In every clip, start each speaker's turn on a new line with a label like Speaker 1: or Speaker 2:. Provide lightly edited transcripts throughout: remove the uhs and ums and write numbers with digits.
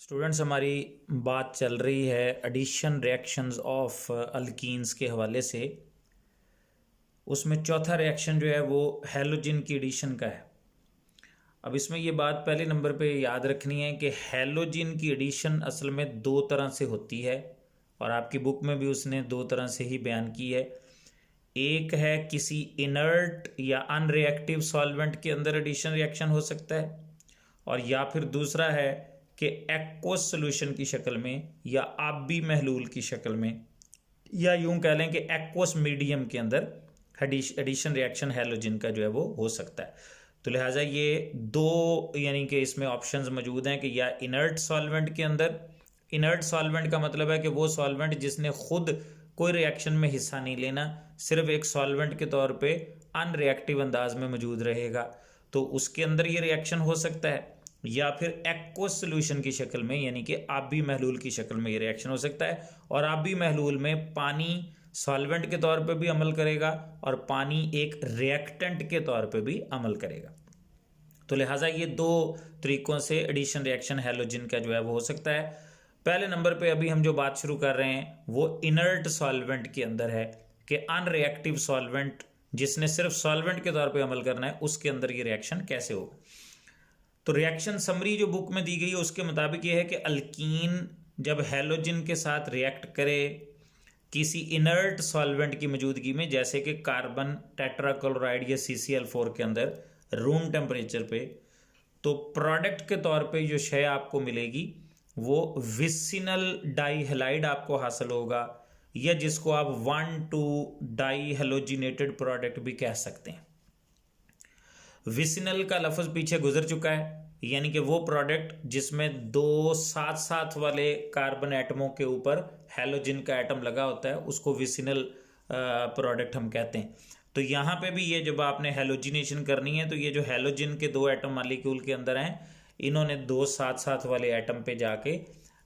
Speaker 1: Students, हमारी बात चल रही है एडिशन रिएक्शंस ऑफ अल्कीन्स के हवाले से। उसमें चौथा रिएक्शन जो है वो हैलोजन की एडिशन का है। अब इसमें ये बात पहले नंबर पे याद रखनी है कि हैलोजन की एडिशन असल में दो तरह से होती है और आपकी बुक में भी उसने दो तरह से ही बयान की है। एक है किसी इनर्ट या अनरिएक्टिव सॉल्वेंट के अंदर एडिशन रिएक्शन हो सकता है, और या फिर दूसरा है कि एक्वस सॉल्यूशन की शक्ल में या आबी महलूल की शक्ल में, या यूं कह लें कि एक्वस मीडियम के अंदर एडिशन रिएक्शन हैलोजन का जो है वो हो सकता है। तो लिहाजा ये दो यानी कि इसमें ऑप्शंस मौजूद हैं कि या इनर्ट सॉल्वेंट के अंदर, इनर्ट सॉल्वेंट का मतलब है कि वो सॉल्वेंट जिसने खुद कोई रिएक्शन में हिस्सा नहीं लेना, सिर्फ एक सॉल्वेंट के तौर पे अनरिएक्टिव अंदाज में मौजूद रहेगा, तो उसके अंदर ये रिएक्शन हो सकता है। या फिर एक्वस सॉल्यूशन की शक्ल में यानी कि आबी महलूल की शक्ल में ये रिएक्शन हो सकता है, और आबी महलूल में पानी सॉल्वेंट के तौर पे भी अमल करेगा और पानी एक रिएक्टेंट के तौर पे भी अमल करेगा। तो लिहाजा ये दो तरीकों से एडिशन रिएक्शन हैलोजन का जो है वो हो सकता है। पहले नंबर पे अभी हम जो बात शुरू कर रहे हैं वो इनर्ट सॉल्वेंट के अंदर है कि अनरिएक्टिव सॉल्वेंट जिसने सिर्फ सॉल्वेंट के तौर पे अमल करना है, उसके अंदर ये रिएक्शन कैसे होगा। तो रिएक्शन समरी जो बुक में दी गई है उसके मुताबिक ये है कि अल्कीन जब हैलोजन के साथ रिएक्ट करे किसी इनर्ट सॉल्वेंट की मौजूदगी में, जैसे कि कार्बन टेट्राक्लोराइड या CCl4 के अंदर रूम टेम्परेचर पे, तो प्रोडक्ट के तौर पे जो शय आपको मिलेगी वो विसिनल डाईहैलाइड आपको हासिल होगा, या जिसको आप 1,2 डाई हेलोजिनेटेड प्रोडक्ट भी कह सकते हैं। विसिनल का लफ्ज़ पीछे गुजर चुका है, यानी कि वो प्रोडक्ट जिसमें दो साथ साथ वाले कार्बन एटमों के ऊपर हैलोजन का एटम लगा होता है, उसको विसिनल प्रोडक्ट हम कहते हैं। तो यहाँ पे भी ये जब आपने हैलोजिनेशन करनी है तो ये जो हैलोजन के दो एटम मालिक्यूल के अंदर हैं, इन्होंने दो साथ साथ वाले एटम पे जाके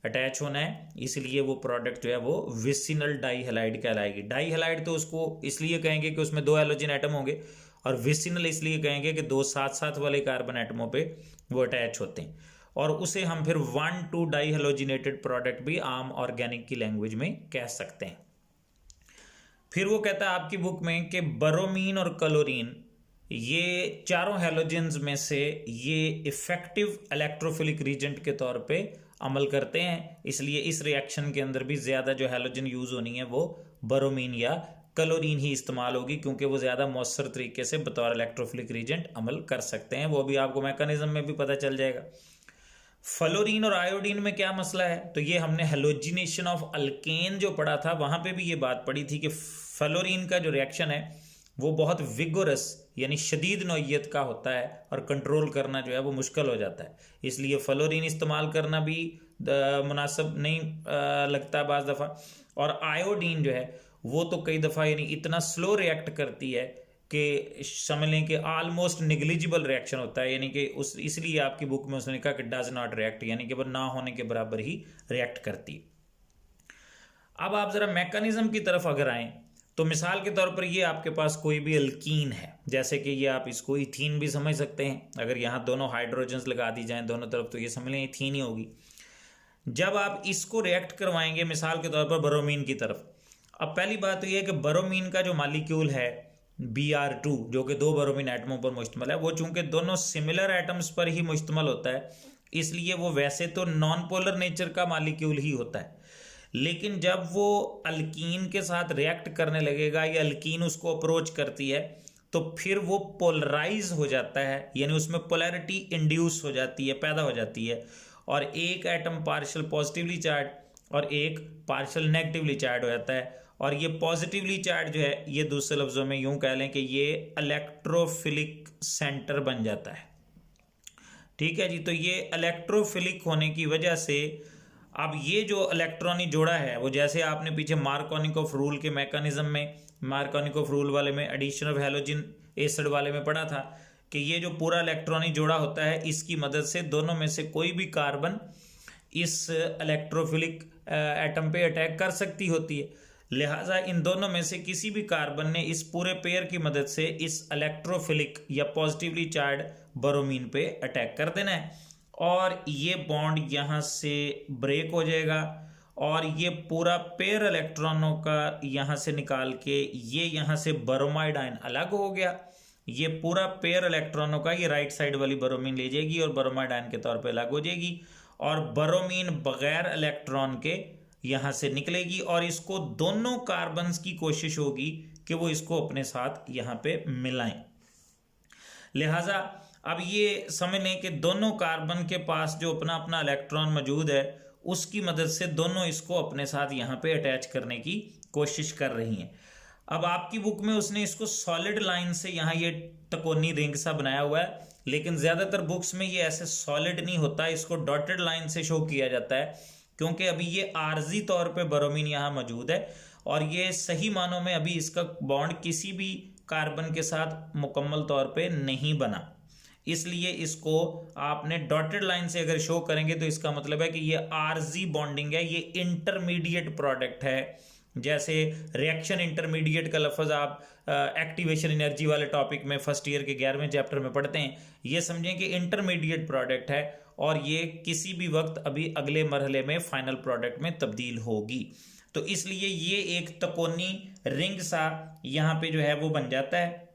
Speaker 1: अटैच होना है, इसलिए वो प्रोडक्ट जो है वो विसिनल डाईहैलाइड कहलाएगी। डाईहैलाइड तो उसको इसलिए कहेंगे कि उसमें दो हैलोजन एटम होंगे, और विसिनल इसलिए कहेंगे कि दो साथ साथ वाले कार्बन एटमों पे वो अटैच होते हैं, और उसे हम फिर 1,2 डाई हेलोजिनेटेड प्रोडक्ट भी आम ऑर्गेनिक की लैंग्वेज में कह सकते हैं। फिर वो कहता है आपकी बुक में कि ब्रोमीन और क्लोरीन ये चारों हैलोजेंस में से ये इफेक्टिव इलेक्ट्रोफिलिक रीजेंट के तौर पे अमल करते हैं, इसलिए इस रिएक्शन के अंदर भी ज़्यादा जो हैलोजन यूज़ होनी है वो ब्रोमीन या क्लोरीन ही इस्तेमाल होगी, क्योंकि वो ज़्यादा मौसर तरीके से बतौर इलेक्ट्रोफिलिक रीजेंट अमल कर सकते हैं। वो भी आपको मैकेनिज्म में भी पता चल जाएगा। फ्लोरीन और आयोडीन में क्या मसला है, तो ये हमने हेलोजिनेशन ऑफ अल्केन जो पढ़ा था वहाँ पे भी ये बात पढ़ी थी कि फ्लोरीन का जो रिएक्शन है वो बहुत विगोरस यानी शदीद नौइयत का होता है और कंट्रोल करना जो है वो मुश्किल हो जाता है, इसलिए फ्लोरीन इस्तेमाल करना भी मुनासिब नहीं लगता बाज़ दफ़ा। और आयोडीन जो है वो तो कई दफ़ा यानी इतना स्लो रिएक्ट करती है कि समझ लें कि आलमोस्ट निग्लिजिबल रिएक्शन होता है, यानी कि उस इसलिए आपकी बुक में उसने कहा कि डज नॉट रिएक्ट, यानी कि वो ना होने के बराबर ही रिएक्ट करती है। अब आप ज़रा मैकेनिज्म की तरफ अगर आएँ तो मिसाल के तौर पर ये आपके पास कोई भी अल्कीन है, जैसे कि ये आप इसको इथीन भी समझ सकते हैं, अगर यहाँ दोनों हाइड्रोजन्स लगा दी जाएँ दोनों तरफ तो ये समझ लें इथीन ही होगी। जब आप इसको रिएक्ट करवाएंगे मिसाल के तौर पर ब्रोमीन की तरफ, अब पहली बात तो ये है कि ब्रोमीन का जो मालिक्यूल है Br2 जो कि दो ब्रोमीन एटमों पर मुश्तमिल है, वो चूंकि दोनों सिमिलर एटम्स पर ही मुश्तमिल होता है, इसलिए वो वैसे तो नॉन पोलर नेचर का मालिक्यूल ही होता है, लेकिन जब वो अल्कीन के साथ रिएक्ट करने लगेगा या अल्कीन उसको अप्रोच करती है तो फिर वो पोलराइज हो जाता है, यानी उसमें पोलैरिटी इंड्यूस हो जाती है, पैदा हो जाती है, और एक एटम पार्शियल पॉजिटिवली चार्ज और एक पार्शियल नेगेटिवली चार्ज हो जाता है। और ये पॉजिटिवली चार्ज जो है ये दूसरे लफ्ज़ों में यूं कह लें कि ये इलेक्ट्रोफिलिक सेंटर बन जाता है। ठीक है जी, तो ये इलेक्ट्रोफिलिक होने की वजह से अब ये जो इलेक्ट्रॉनी जोड़ा है वो, जैसे आपने पीछे मार्कोनिकोफ रूल के मैकेनिज्म में, मार्कोनिकोफ रूल वाले में, एडिशन ऑफ हैलोजन एसिड वाले में पढ़ा था कि ये जो पूरा इलेक्ट्रॉनी जोड़ा होता है इसकी मदद से दोनों में से कोई भी कार्बन इस इलेक्ट्रोफिलिक एटम पे अटैक कर सकती होती है। लिहाजा इन दोनों में से किसी भी कार्बन ने इस पूरे पेयर की मदद से इस इलेक्ट्रोफिलिक या पॉजिटिवली चार्ज ब्रोमीन पे अटैक कर देना है, और ये बॉन्ड यहाँ से ब्रेक हो जाएगा और ये पूरा पेयर इलेक्ट्रॉनों का यहाँ से निकाल के ये यहाँ से ब्रोमाइड आयन अलग हो गया। ये पूरा पेयर इलेक्ट्रॉनों का ये राइट साइड वाली ब्रोमीन ले जाएगी और ब्रोमाइड आयन के तौर पे अलग हो जाएगी और ब्रोमीन बगैर इलेक्ट्रॉन के यहाँ से निकलेगी और इसको दोनों कार्बन्स की कोशिश होगी कि वो इसको अपने साथ यहाँ पे मिलाएं। लिहाजा अब ये समझ लें कि दोनों कार्बन के पास जो अपना अपना इलेक्ट्रॉन मौजूद है उसकी मदद से दोनों इसको अपने साथ यहाँ पे अटैच करने की कोशिश कर रही हैं। अब आपकी बुक में उसने इसको सॉलिड लाइन से यहाँ ये तकोनी रिंग सा बनाया हुआ है, लेकिन ज़्यादातर बुक्स में ये ऐसे सॉलिड नहीं होता, इसको डॉटेड लाइन से शो किया जाता है क्योंकि अभी ये आर्जी तौर पे ब्रोमीन यहाँ मौजूद है और ये सही मानों में अभी इसका बॉन्ड किसी भी कार्बन के साथ मुकम्मल तौर पे नहीं बना, इसलिए इसको आपने डॉटेड लाइन से अगर शो करेंगे तो इसका मतलब है कि ये आरजी बॉन्डिंग है, ये इंटरमीडिएट प्रोडक्ट है। जैसे रिएक्शन इंटरमीडिएट का लफ्ज़ आप एक्टिवेशन एनर्जी वाले टॉपिक में फर्स्ट ईयर के 11वें चैप्टर में पढ़ते हैं, ये समझें कि इंटरमीडिएट प्रोडक्ट है और ये किसी भी वक्त अभी अगले मरहले में फाइनल प्रोडक्ट में तब्दील होगी। तो इसलिए ये एक तकोनी रिंग सा यहाँ पे जो है वो बन जाता है।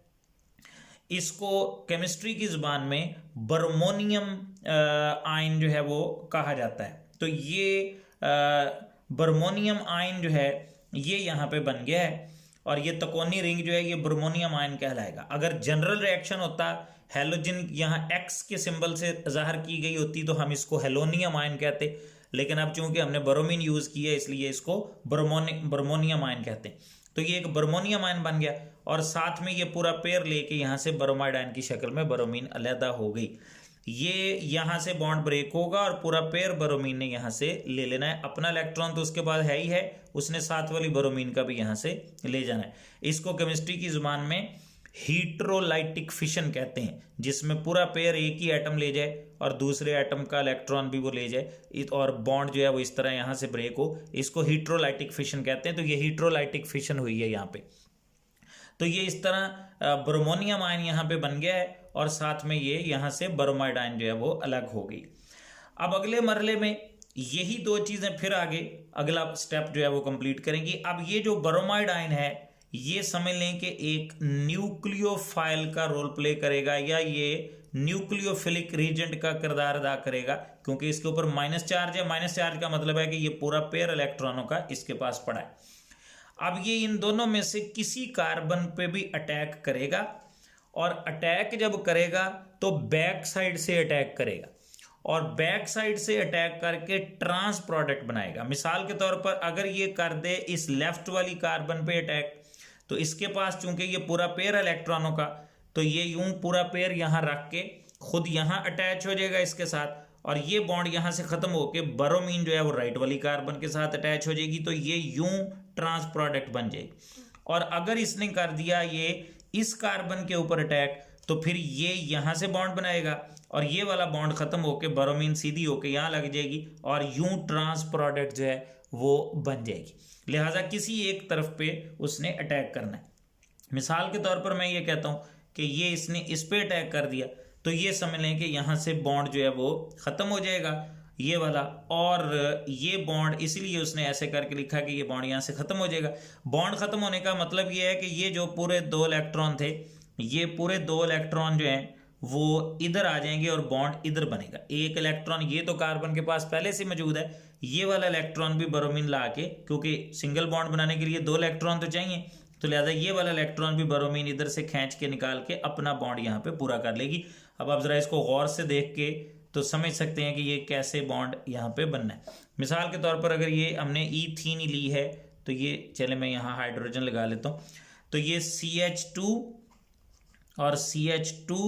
Speaker 1: इसको केमिस्ट्री की ज़ुबान में बर्मोनियम आयन जो है वो कहा जाता है। तो ये बर्मोनियम आयन जो है ये यहाँ पे बन गया है और ये तकोनी रिंग जो है ये बर्मोनियम आयन कहलाएगा। अगर जनरल रिएक्शन होता, हेलोजन यहाँ एक्स के सिंबल से जाहिर की गई होती तो हम इसको हेलोनियम आयन कहते, लेकिन अब चूंकि हमने ब्रोमीन यूज़ किया इसलिए इसको बर्मोनियम आयन कहते हैं। तो ये एक ब्रोमोनियम आयन बन गया और साथ में ये पूरा पेयर लेके यहाँ से ब्रोमाइड आयन की शक्ल में ब्रोमीन अलहदा हो गई। ये यहाँ से बॉन्ड ब्रेक होगा और पूरा पेयर ब्रोमीन ने यहाँ से ले लेना है। अपना इलेक्ट्रॉन तो उसके पास है ही है, उसने साथ वाली ब्रोमीन का भी यहाँ से ले जाना है। इसको केमिस्ट्री की जुबान में हीट्रोलाइटिक फिशन कहते हैं, जिसमें पूरा पेयर एक ही एटम ले जाए और दूसरे एटम का इलेक्ट्रॉन भी वो ले जाए और बॉन्ड जो है वो इस तरह यहाँ से ब्रेक हो, इसको हीट्रोलाइटिक फिशन कहते हैं। तो ये हीट्रोलाइटिक फिशन हुई है यहाँ पे। तो ये इस तरह ब्रोमोनियम आयन यहाँ पे बन गया है और साथ में ये यहाँ से ब्रोमाइड आयन जो है वो अलग हो गई। अब अगले मरहले में यही दो चीज़ें फिर आगे अगला स्टेप जो है वो कंप्लीट करेंगी। अब ये जो ब्रोमाइड आयन है ये समझ लें कि एक न्यूक्लियोफाइल का रोल प्ले करेगा या ये न्यूक्लियोफिलिक रीजेंट का किरदार अदा करेगा, क्योंकि इसके ऊपर माइनस चार्ज है। माइनस चार्ज का मतलब है कि ये पूरा पेयर इलेक्ट्रॉनों का इसके पास पड़ा है। अब ये इन दोनों में से किसी कार्बन पे भी अटैक करेगा और अटैक जब करेगा तो बैक साइड से अटैक करेगा और बैक साइड से अटैक करके ट्रांस प्रोडक्ट बनाएगा। मिसाल के तौर पर अगर ये कर दे इस लेफ्ट वाली कार्बन पे अटैक, तो इसके पास चूंकि ये पूरा पेयर इलेक्ट्रॉनों का, तो ये यूं पूरा पेयर यहाँ रख के खुद यहाँ अटैच हो जाएगा इसके साथ और ये बॉन्ड यहाँ से ख़त्म होके ब्रोमीन जो है वो राइट वाली कार्बन के साथ अटैच हो जाएगी। तो ये यूं ट्रांस प्रोडक्ट बन जाएगी। और अगर इसने कर दिया ये इस कार्बन के ऊपर अटैक, तो फिर ये यहाँ से बॉन्ड बनाएगा और ये वाला बॉन्ड ख़त्म होके ब्रोमीन सीधी होके यहाँ लग जाएगी और यूं ट्रांस प्रोडक्ट जो है वो बन जाएगी। लिहाजा किसी एक तरफ पे उसने अटैक करना है। मिसाल के तौर पर मैं ये कहता हूँ कि ये इसने इस पे अटैक कर दिया, तो ये समझ लें कि यहाँ से बॉन्ड जो है वो ख़त्म हो जाएगा ये वाला, और ये बॉन्ड इसलिए उसने ऐसे करके लिखा कि ये बॉन्ड यहाँ से ख़त्म हो जाएगा। बॉन्ड ख़त्म होने का मतलब ये है कि ये जो पूरे 2 इलेक्ट्रॉन थे, ये पूरे 2 इलेक्ट्रॉन जो हैं वो इधर आ जाएंगे और बॉन्ड इधर बनेगा। एक इलेक्ट्रॉन ये तो कार्बन के पास पहले से मौजूद है, ये वाला इलेक्ट्रॉन भी ब्रोमीन ला के, क्योंकि सिंगल बॉन्ड बनाने के लिए 2 इलेक्ट्रॉन तो चाहिए, तो लिहाजा ये वाला इलेक्ट्रॉन भी ब्रोमीन इधर से खींच के निकाल के अपना बॉन्ड यहाँ पे पूरा कर लेगी। अब आप ज़रा इसको गौर से देख के तो समझ सकते हैं कि ये कैसे बॉन्ड यहाँ पे बनना है। मिसाल के तौर पर अगर ये हमने ईथीन ली है, तो ये चले मैं यहाँ हाइड्रोजन लगा लेता हूँ। तो ये CH2 और CH2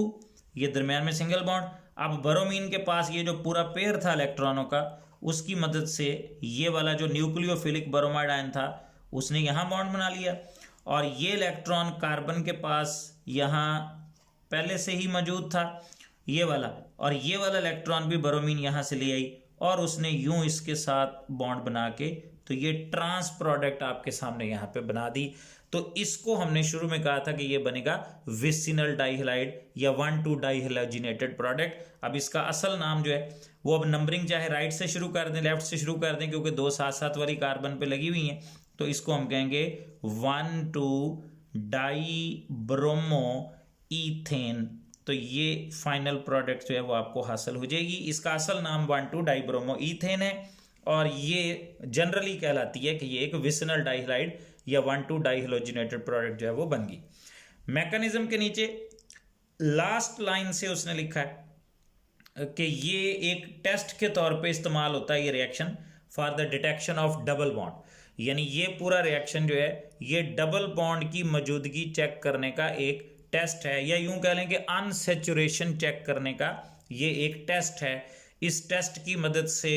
Speaker 1: ये दरमियान में सिंगल बॉन्ड। अब ब्रोमीन के पास ये जो पूरा पेयर था इलेक्ट्रॉनों का, उसकी मदद से ये वाला जो न्यूक्लियोफिलिक ब्रोमाइड आयन था उसने यहाँ बॉन्ड बना लिया और ये इलेक्ट्रॉन कार्बन के पास यहाँ पहले से ही मौजूद था ये वाला, और ये वाला इलेक्ट्रॉन भी ब्रोमीन यहाँ से ले आई और उसने यूं इसके साथ बॉन्ड बना के तो ये ट्रांस प्रोडक्ट आपके सामने यहाँ पे बना दी। तो इसको हमने शुरू में कहा था कि ये बनेगा विसिनल डाइहैलाइड या 1,2 डाइहैलोजिनेटेड प्रोडक्ट। अब इसका असल नाम जो है वो, अब नंबरिंग चाहे राइट से शुरू कर दें लेफ्ट से शुरू कर दें, क्योंकि 2 साथ साथ वाली कार्बन पे लगी हुई हैं, तो इसको हम कहेंगे 1,2 डाइब्रोमो ईथेन। तो ये फाइनल प्रोडक्ट जो है वो आपको हासिल हो जाएगी। इसका असल नाम 1,2 डाइब्रोमो ईथेन है और ये जनरली कहलाती है कि ये एक विसिनल डाइहैलाइड या 1,2 डाइहैलोजिनेटेड प्रोडक्ट जो है वो बन गई। मैकेनिज्म के नीचे लास्ट लाइन से उसने लिखा है कि ये एक टेस्ट के तौर पे इस्तेमाल होता है ये reaction for the detection of double bond, यानी ये पूरा रिएक्शन जो है ये डबल बॉन्ड की मौजूदगी चेक करने का एक टेस्ट है, या यूं कह लें कि अनसैचुरेशन चेक करने का ये एक टेस्ट है। इस टेस्ट की मदद से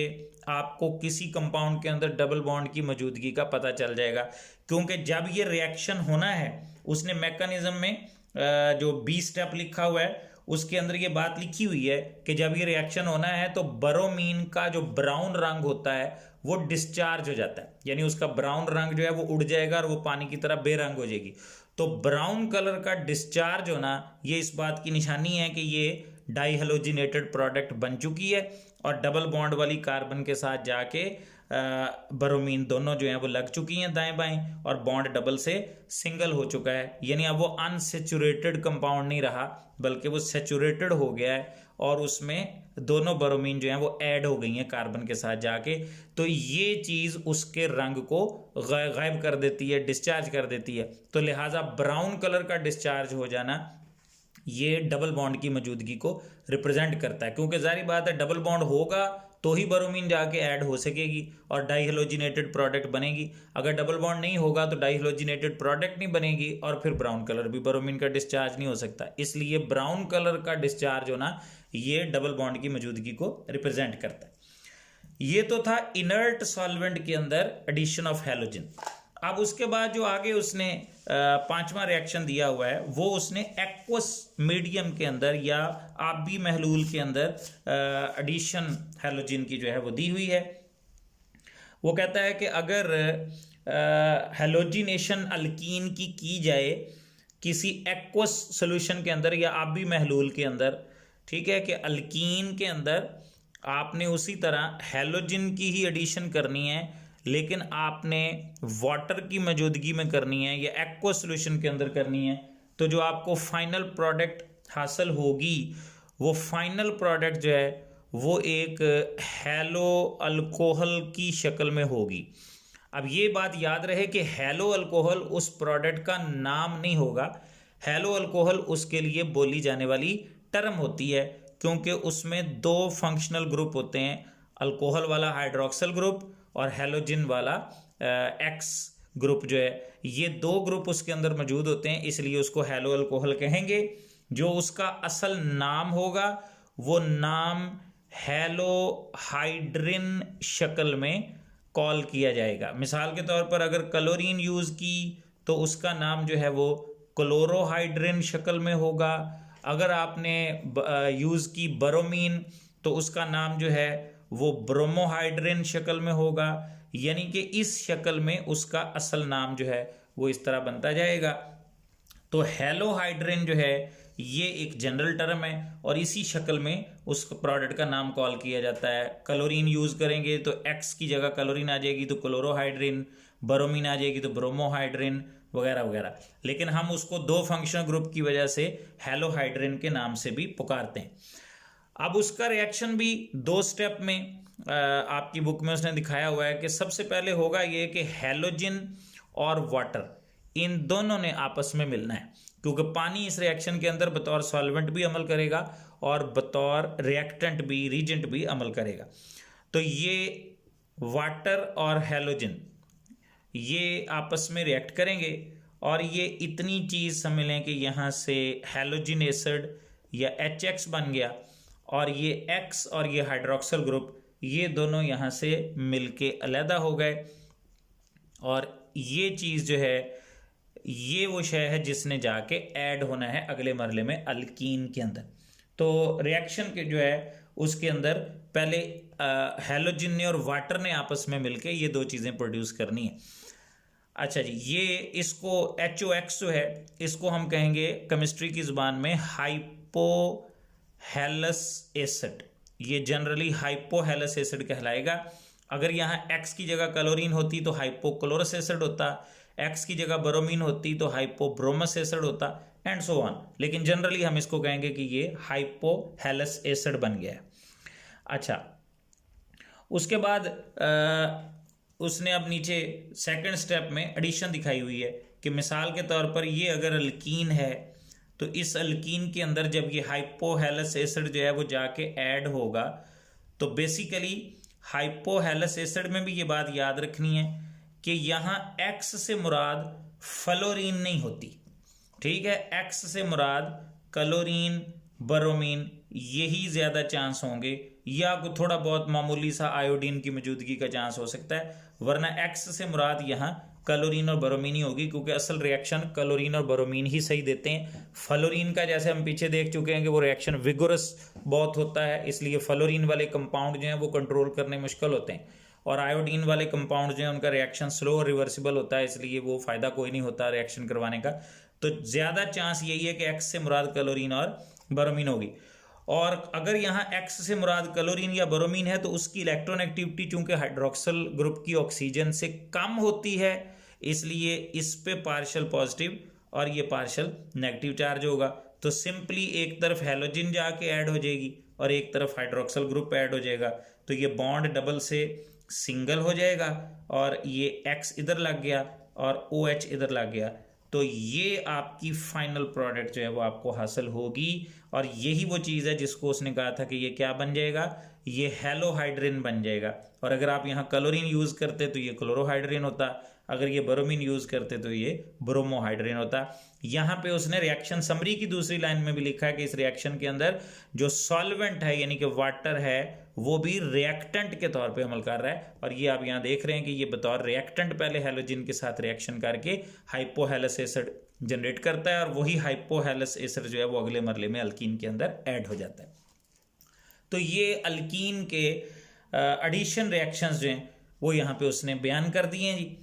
Speaker 1: आपको किसी कंपाउंड के अंदर डबल बॉन्ड की मौजूदगी का पता चल जाएगा, क्योंकि जब ये रिएक्शन होना है, उसने मैकेनिज्म में जो बी स्टेप लिखा हुआ है उसके अंदर ये बात लिखी हुई है कि जब ये रिएक्शन होना है तो ब्रोमीन का जो ब्राउन रंग होता है वो डिस्चार्ज हो जाता है, यानी उसका ब्राउन रंग जो है वो उड़ जाएगा और वो पानी की तरह बेरंग हो जाएगी। तो ब्राउन कलर का डिस्चार्ज होना ये इस बात की निशानी है कि ये डाइहैलोजिनेटेड प्रोडक्ट बन चुकी है और डबल बॉन्ड वाली कार्बन के साथ जाके ब्रोमीन दोनों जो हैं वो लग चुकी हैं दाएं बाएं और बॉन्ड डबल से सिंगल हो चुका है, यानी अब वो अनसेचुरेटेड कंपाउंड नहीं रहा बल्कि वो सेचुरेटेड हो गया है और उसमें दोनों ब्रोमीन जो हैं वो ऐड हो गई हैं कार्बन के साथ जाके। तो ये चीज़ उसके रंग को गायब कर देती है, डिस्चार्ज कर देती है। तो लिहाजा ब्राउन कलर का डिस्चार्ज हो जाना ये डबल बॉन्ड की मौजूदगी को रिप्रेजेंट करता है, क्योंकि जारी बात है डबल बॉन्ड होगा तो ही ब्रोमीन जाके ऐड हो सकेगी और डाइहैलोजिनेटेड प्रोडक्ट बनेगी। अगर डबल बॉन्ड नहीं होगा तो डाइहैलोजिनेटेड प्रोडक्ट नहीं बनेगी और फिर ब्राउन कलर भी ब्रोमीन का डिस्चार्ज नहीं हो सकता। इसलिए ब्राउन कलर का डिस्चार्ज होना ये डबल बॉन्ड की मौजूदगी को रिप्रेजेंट करता है। ये तो था इनर्ट सॉल्वेंट के अंदर एडिशन ऑफ हैलोजन। अब उसके बाद जो आगे उसने पांचवा रिएक्शन दिया हुआ है वो उसने एक्वस मीडियम के अंदर या आबी महलूल के अंदर एडिशन हैलोजन की जो है वो दी हुई है। वो कहता है कि अगर हैलोजिनेशन अल्कीन की जाए किसी एक्वस सॉल्यूशन के अंदर या आबी महलूल के अंदर, ठीक है, कि अल्कीन के अंदर आपने उसी तरह हैलोजन की ही एडिशन करनी है लेकिन आपने वाटर की मौजूदगी में करनी है या एक्वा सॉल्यूशन के अंदर करनी है, तो जो आपको फाइनल प्रोडक्ट हासिल होगी वो फाइनल प्रोडक्ट जो है वो एक हैलो अल्कोहल की शक्ल में होगी। अब ये बात याद रहे कि हैलो अल्कोहल उस प्रोडक्ट का नाम नहीं होगा, हैलो अल्कोहल उसके लिए बोली जाने वाली टर्म होती है, क्योंकि उसमें दो फंक्शनल ग्रुप होते हैं, अल्कोहल वाला हाइड्रोक्सिल ग्रुप और हैलोजन वाला एक्स ग्रुप जो है, ये दो ग्रुप उसके अंदर मौजूद होते हैं, इसलिए उसको हैलो अल्कोहल कहेंगे। जो उसका असल नाम होगा वो नाम हैलो हाइड्रिन शक्ल में कॉल किया जाएगा। मिसाल के तौर पर अगर क्लोरीन यूज़ की तो उसका नाम जो है वो क्लोरोहाइड्रिन शक्ल में होगा। अगर आपने यूज़ की ब्रोमीन तो उसका नाम जो है वो ब्रोमोहाइड्रिन शक्ल में होगा, यानी कि इस शक्ल में उसका असल नाम जो है वो इस तरह बनता जाएगा। तो हैलोहाइड्रिन जो है ये एक जनरल टर्म है और इसी शक्ल में उस प्रोडक्ट का नाम कॉल किया जाता है। क्लोरीन यूज़ करेंगे तो एक्स की जगह क्लोरीन आ जाएगी तो क्लोरोहाइड्रिन, ब्रोमीन आ जाएगी तो ब्रोमोहाइड्रिन वगैरह वगैरह, लेकिन हम उसको दो फंक्शनल ग्रुप की वजह से हैलोहाइड्रिन के नाम से भी पुकारते हैं। अब उसका रिएक्शन भी दो स्टेप में आपकी बुक में उसने दिखाया हुआ है कि सबसे पहले होगा ये कि हैलोजन और वाटर इन दोनों ने आपस में मिलना है, क्योंकि पानी इस रिएक्शन के अंदर बतौर सॉल्वेंट भी अमल करेगा और बतौर रिएक्टेंट भी, रीजेंट भी अमल करेगा। तो ये वाटर और हैलोजन ये आपस में रिएक्ट करेंगे और ये इतनी चीज़ समझ लें कि यहाँ से हैलोजन एसिड या HX बन गया और ये X और ये हाइड्रोक्सिल ग्रुप ये दोनों यहाँ से मिलके अलहदा हो गए और ये चीज़ जो है ये वो शय है जिसने जाके ऐड होना है अगले मरले में अल्कीन के अंदर। तो रिएक्शन के जो है उसके अंदर पहले हैलोजन ने और वाटर ने आपस में मिलके ये दो चीज़ें प्रोड्यूस करनी है। अच्छा जी, ये इसको HOX जो है इसको हम कहेंगे केमिस्ट्री की ज़ुबान में हाइपोहेलस एसिड। ये जनरली हाइपोहेलस एसिड कहलाएगा। अगर यहाँ X की जगह क्लोरीन होती तो हाइपोक्लोरस एसिड होता, X की जगह ब्रोमीन होती तो हाइपोब्रोमस एसिड होता, एंड सो ऑन। लेकिन जनरली हम इसको कहेंगे कि ये हाइपोहेलस एसिड बन गया है। अच्छा, उसके बाद उसने अब नीचे सेकंड स्टेप में एडिशन दिखाई हुई है कि मिसाल के तौर पर ये अगर अल्कीन है तो इस अल्कीन के अंदर जब ये हाइपोहेलस एसिड जो है वो जाके ऐड होगा तो बेसिकली हाइपोहेलस एसिड में भी ये बात याद रखनी है कि यहाँ X से मुराद फ्लोरीन नहीं होती, ठीक है। X से मुराद क्लोरीन, ब्रोमीन, यही ज़्यादा चांस होंगे, या थोड़ा बहुत मामूली सा आयोडीन की मौजूदगी का चांस हो सकता है, वरना X से मुराद यहाँ क्लोरीन और ब्रोमीन ही होगी, क्योंकि असल रिएक्शन क्लोरीन और ब्रोमीन ही सही देते हैं। फ्लोरीन का जैसे हम पीछे देख चुके हैं कि वो रिएक्शन विगोरस बहुत होता है, इसलिए फ्लोरीन वाले कंपाउंड जो हैं वो कंट्रोल करने मुश्किल होते हैं, और आयोडीन वाले कंपाउंड जो हैं उनका रिएक्शन स्लो और रिवर्सिबल होता है, इसलिए वो फ़ायदा कोई नहीं होता रिएक्शन करवाने का। तो ज़्यादा चांस यही है कि X से मुराद क्लोरीन और ब्रोमीन होगी। और अगर यहाँ X से मुराद क्लोरीन या ब्रोमीन है तो उसकी इलेक्ट्रॉनेगेटिविटी चूंकि हाइड्रोक्सिल ग्रुप की ऑक्सीजन से कम होती है, इसलिए इस पे पार्शियल पॉजिटिव और ये पार्शियल नेगेटिव चार्ज होगा। तो सिंपली एक तरफ हैलोजन जाके ऐड हो जाएगी और एक तरफ हाइड्रोक्सिल ग्रुप ऐड हो जाएगा, तो ये बॉन्ड डबल से सिंगल हो जाएगा और ये X इधर लग गया और OH इधर लग गया। तो ये आपकी फाइनल प्रोडक्ट जो है वो आपको हासिल होगी, और यही वो चीज़ है जिसको उसने कहा था कि ये क्या बन जाएगा, ये हेलोहाइड्रिन बन जाएगा। और अगर आप यहाँ क्लोरीन यूज़ करते तो ये क्लोरोहाइड्रिन होता, अगर ये ब्रोमीन यूज़ करते तो ये ब्रोमोहाइड्रिन होता। यहाँ पे उसने रिएक्शन समरी की दूसरी लाइन में भी लिखा है कि इस रिएक्शन के अंदर जो सॉल्वेंट है यानी कि वाटर है वो भी रिएक्टेंट के तौर पे अमल कर रहा है। और ये आप यहाँ देख रहे हैं कि ये बतौर रिएक्टेंट पहले हैलोजन के साथ रिएक्शन करके हाइपोहेलस एसिड जनरेट करता है, और वही हाइपोहेलस एसिड जो है वो अगले मरले में अल्कीन के अंदर ऐड हो जाता है। तो ये अल्कीन के एडिशन रिएक्शंस जो हैं वो यहाँ पे उसने बयान कर दिए हैं जी।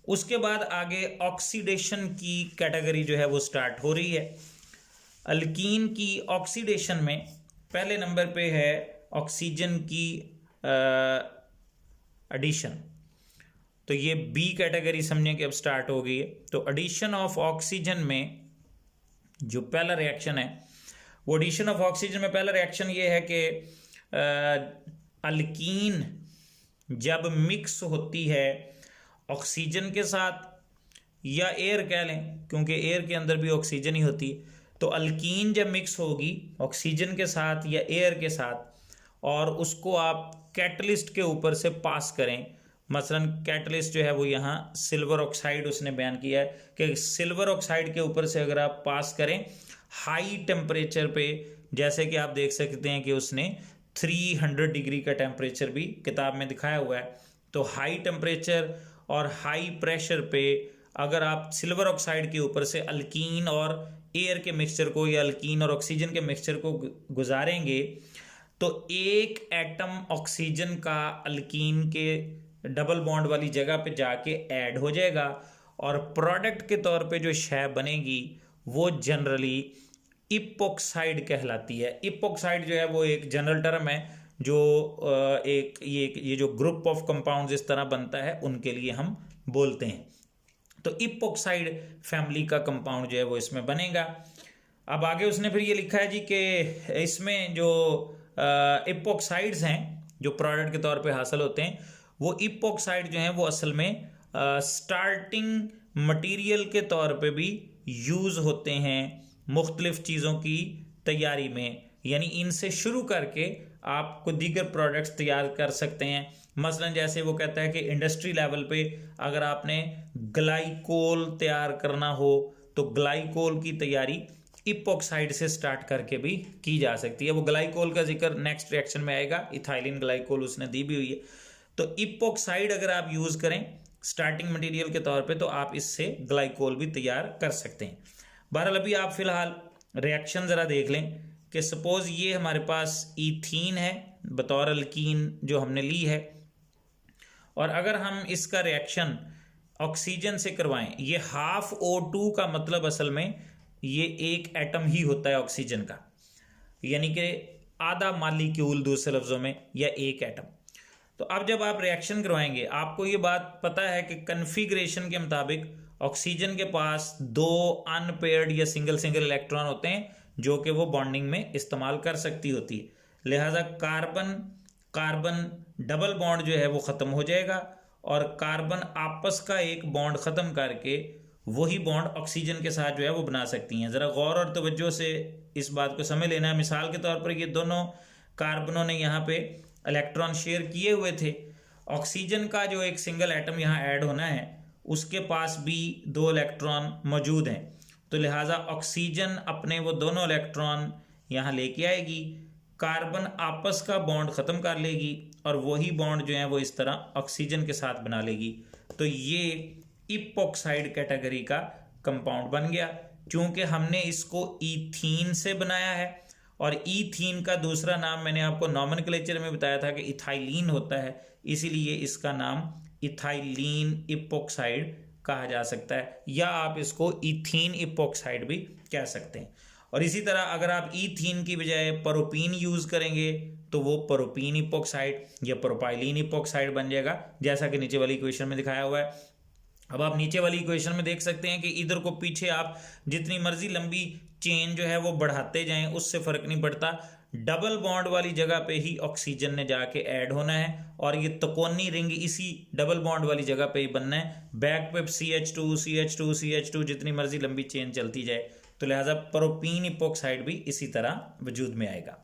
Speaker 1: उसके बाद आगे ऑक्सीडेशन की कैटेगरी जो है वो स्टार्ट हो रही है। अल्कीन की ऑक्सीडेशन में पहले नंबर पे है ऑक्सीजन की एडिशन, तो ये बी कैटेगरी समझें कि अब स्टार्ट हो गई है। तो एडिशन ऑफ ऑक्सीजन में जो पहला रिएक्शन है वो एडिशन ऑफ ऑक्सीजन में पहला रिएक्शन ये है कि अल्कीन जब मिक्स होती है ऑक्सीजन के साथ या एयर कह लें, क्योंकि एयर के अंदर भी ऑक्सीजन ही होती है, तो अल्कीन जब मिक्स होगी ऑक्सीजन के साथ या एयर के साथ और उसको आप कैटलिस्ट के ऊपर से पास करें, मसलन कैटलिस्ट जो है वो यहाँ सिल्वर ऑक्साइड उसने बयान किया है कि सिल्वर ऑक्साइड के ऊपर से अगर आप पास करें हाई टेम्परेचर पे, जैसे कि आप देख सकते हैं कि उसने 300 डिग्री का टेम्परेचर भी किताब में दिखाया हुआ है। तो हाई टेम्परेचर और हाई प्रेशर पे अगर आप सिल्वर ऑक्साइड के ऊपर से अल्कीन और एयर के मिक्सचर को या अल्कीन और ऑक्सीजन के मिक्सचर को गुजारेंगे तो एक एटम ऑक्सीजन का अल्कीन के डबल बॉन्ड वाली जगह पे जाके ऐड हो जाएगा, और प्रोडक्ट के तौर पे जो शय बनेगी वो जनरली इपोक्साइड कहलाती है। इपोक्साइड जो है वो एक जनरल टर्म है जो एक ये जो ग्रुप ऑफ कंपाउंड्स इस तरह बनता है उनके लिए हम बोलते हैं। तो इपोक्साइड फैमिली का कंपाउंड जो है वो इसमें बनेगा। अब आगे उसने फिर ये लिखा है जी कि इसमें जो इपोक्साइड्स हैं जो प्रोडक्ट के तौर पे हासिल होते हैं, वो इपोक्साइड जो हैं वो असल में स्टार्टिंग मटेरियल के तौर पे भी यूज़ होते हैं मुख्तलिफ चीज़ों की तैयारी में, यानी इनसे शुरू करके आप कोई दीगर प्रोडक्ट्स तैयार कर सकते हैं। मसलन जैसे वो कहता है कि इंडस्ट्री लेवल पे अगर आपने ग्लाइकोल तैयार करना हो तो ग्लाइकोल की तैयारी इपोक्साइड से स्टार्ट करके भी की जा सकती है। वो ग्लाइकोल का जिक्र नेक्स्ट रिएक्शन में आएगा, इथाइलिन ग्लाइकोल उसने दी भी हुई है। तो इपोक्साइड अगर आप यूज़ करें स्टार्टिंग मटेरियल के तौर पे तो आप इससे ग्लाइकोल भी तैयार कर सकते हैं। बहरहाल अभी आप फिलहाल रिएक्शन ज़रा देख लें कि सपोज़ ये हमारे पास ईथीन है बतौर अल्कीन जो हमने ली है। और अगर हम इसका रिएक्शन ऑक्सीजन से करवाएं, ये हाफ O2 का मतलब असल में ये एक एटम ही होता है ऑक्सीजन का, यानी कि आधा मालिक्यूल दूसरे लफ्ज़ों में, या एक एटम। तो अब जब आप रिएक्शन करवाएंगे, आपको ये बात पता है कि कन्फिग्रेशन के मुताबिक ऑक्सीजन के पास 2 अनपेयर्ड या सिंगल सिंगल इलेक्ट्रॉन होते हैं जो कि वो बॉन्डिंग में इस्तेमाल कर सकती होती है। लिहाजा कार्बन कार्बन डबल बॉन्ड जो है वो ख़त्म हो जाएगा और कार्बन आपस का एक बॉन्ड ख़त्म करके वही बॉन्ड ऑक्सीजन के साथ जो है वो बना सकती हैं। ज़रा गौर और तवज्जो से इस बात को समझ लेना है। मिसाल के तौर पर ये दोनों कार्बनों ने यहाँ पे इलेक्ट्रॉन शेयर किए हुए थे। ऑक्सीजन का जो एक सिंगल एटम यहाँ ऐड होना है उसके पास भी 2 इलेक्ट्रॉन मौजूद हैं, तो लिहाजा ऑक्सीजन अपने वो दोनों इलेक्ट्रॉन यहाँ लेके आएगी, कार्बन आपस का बॉन्ड ख़त्म कर लेगी और वही बॉन्ड जो है वो इस तरह ऑक्सीजन के साथ बना लेगी। तो ये इपॉक्साइड कैटेगरी का कंपाउंड बन गया। क्योंकि हमने इसको ईथीन से बनाया है और ईथीन का दूसरा नाम मैंने आपको नॉमेनक्लेचर में बताया था कि इथाइलीन होता है, इसीलिए इसका नाम इथाइलीन इपॉक्साइड कहा जा सकता है, या आप इसको इथीन इपॉक्साइड भी कह सकते हैं। और इसी तरह अगर आप ईथीन की बजाय प्रोपीन यूज़ करेंगे तो वो प्रोपीन इपॉक्साइड या प्रोपाइलीन इपॉक्साइड बन जाएगा, जैसा कि नीचे वाली इक्वेशन में दिखाया हुआ है। अब आप नीचे वाली इक्वेशन में देख सकते हैं कि इधर को पीछे आप जितनी मर्जी लंबी चेन जो है वो बढ़ाते जाएं, उससे फ़र्क नहीं पड़ता। डबल बॉन्ड वाली जगह पे ही ऑक्सीजन ने जाके ऐड होना है और ये तकोनी रिंग इसी डबल बॉन्ड वाली जगह पे ही बनना है। बैक पे CH2 CH2 CH2 जितनी मर्जी लंबी चेन चलती जाए, तो लिहाजा प्रोपीन इपॉक्साइड भी इसी तरह वजूद में आएगा।